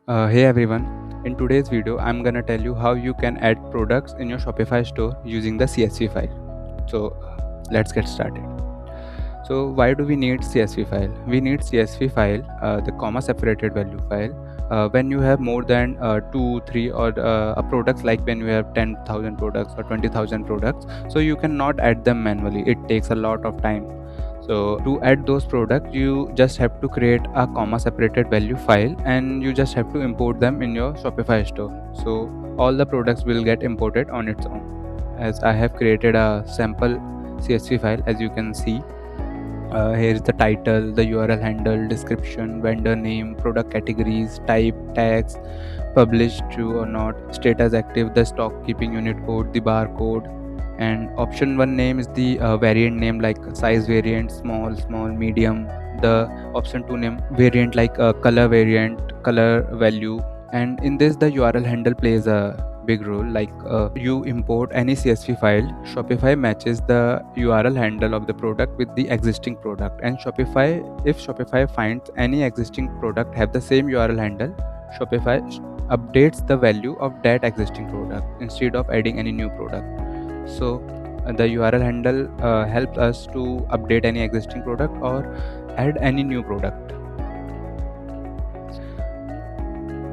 Hey everyone, in today's video I'm gonna tell you how you can add products in your Shopify store using the CSV file. Let's get started. So why do we need CSV file? We need CSV file, the comma separated value file, when you have more than 2, 3 or a products, like when you have 10,000 products or 20,000 products. So you cannot add them manually. It takes a lot of time. So to add those products, you just have to create a comma separated value file and you just have to import them in your Shopify store. So all the products will get imported on its own. As I have created a sample CSV file, as you can see, here is the title, the URL handle, description, vendor name, product categories, type, tags, published, true or not, status active, the stock keeping unit code, the barcode, and option 1 name is the variant name, like size variant, small, medium. The option 2 name variant, like color variant, color value. And in this, the URL handle plays a big role. Like you import any CSV file, Shopify matches the URL handle of the product with the existing product. And if Shopify finds any existing product have the same URL handle, Shopify updates the value of that existing product instead of adding any new product. So the URL handle helps us to update any existing product or add any new product.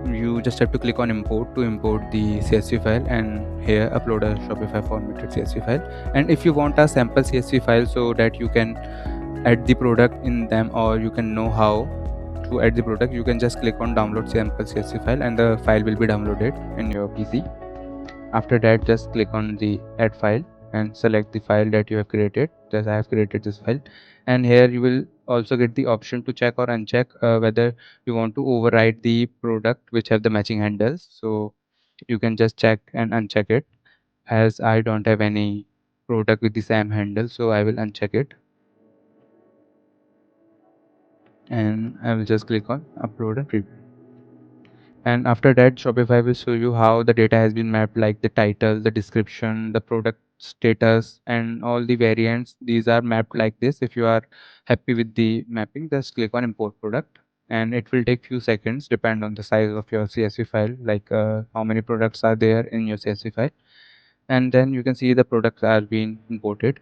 You just have to click on import to import the CSV file, and here upload a Shopify formatted CSV file. And if you want a sample CSV file so that you can add the product in them, or you can know how to add the product, you can just click on download sample CSV file and the file will be downloaded in your PC. After that, just click on the add file and select the file that you have created. Just I have created this file, and here you will also get the option to check or uncheck whether you want to override the product which have the matching handles. So you can just check and uncheck it. As I don't have any product with the same handle, so I will uncheck it, and I will just click on upload and preview. And after that, Shopify will show you how the data has been mapped, like the title, the description, the product status, and all the variants. These are mapped like this. If you are happy with the mapping, just click on import product, and it will take few seconds, depend on the size of your CSV file, like how many products are there in your CSV file. And then you can see the products are being imported.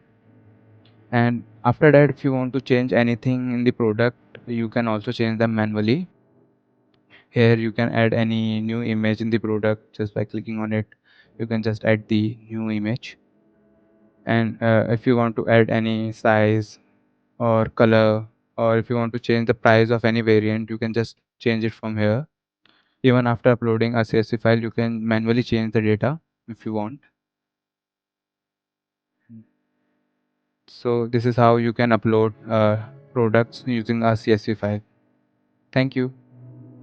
And after that, if you want to change anything in the product, you can also change them manually. Here you can add any new image in the product just by clicking on it. You can just add the new image. And if you want to add any size or color, or if you want to change the price of any variant, you can just change it from here. Even after uploading a CSV file, you can manually change the data if you want. So this is how you can upload products using a CSV file. Thank you.